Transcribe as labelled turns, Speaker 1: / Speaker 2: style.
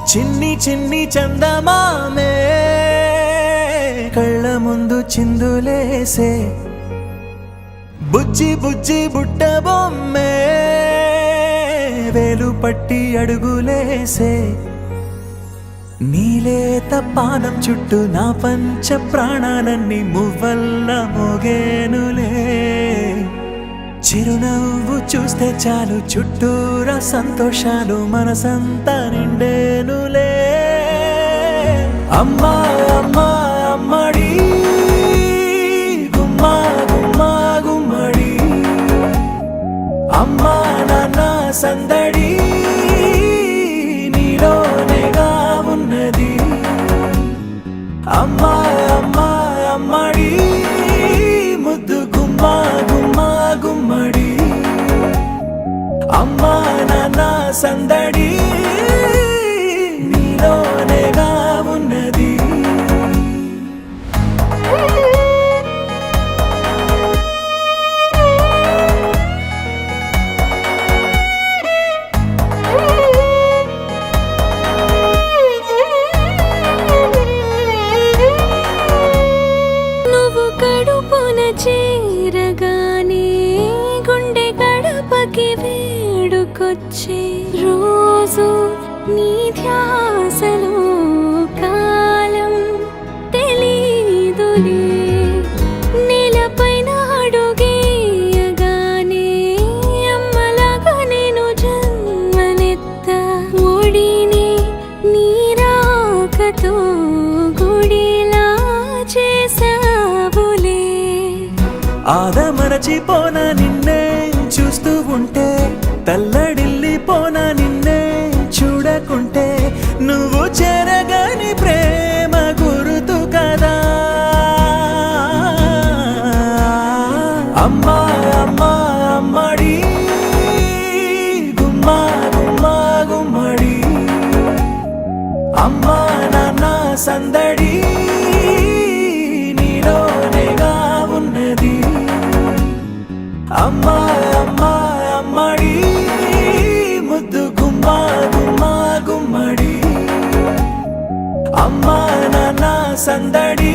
Speaker 1: చిన్ని చిన్ని చందమామే కళ్ళ ముందు చిందులేసే బుజ్జి బుజ్జి బుట్ట బొమ్మే వేలు పట్టి అడుగులేసే నీలేత పానం చుట్టూ నా పంచ ప్రాణాలన్నీ మువ్వల్ల మోగేనులే చిరునవ్వు చూస్తే చాలు చుట్టూరా సంతోషాలు మనసంతా నిండేనులే అమ్మా అమ్మా అమ్మడి గుమ్మా గుమ్మా గుమ్మడి అమ్మా నాన్న సందడి నీలోనేగా ఉన్నది అమ్మా అమ్మా అమ్మడి ముద్దు గుమ్మా గుమ్మా గుమ్మడి అమ్మా నాన్న సందడి నీలోనేగా ఉన్నది
Speaker 2: నువ్వు కడుపున చేరగానే గుండె గడపకి వేడుకొచ్చే రోజు నీ ధ్యాసలో కాలం తెలీదులే నేలపైన అడుగేయగానే అమ్మలాగా నేను జన్మనెత్త ఒడిని నీరాకతో గుడిలా చేసావులే
Speaker 1: ఆదమరచిపోన నిన్నే చూస్తూ ఉంటే తల్లడిల్లిపోన నిన్నే చూడకుంటే నువ్వు చెరగని ప్రేమ గురుతు కదా అమ్మా అమ్మా అమ్మడి గుమ్మా గుమ్మా గుమ్మడి అమ్మా నాన్న సందడి నీలోనేగా ఉన్నది అమ్మా అమ్మా అమ్మడి ముద్దు గుమ్మా గుమ్మా గుమ్మడి అమ్మా నాన్న సందడి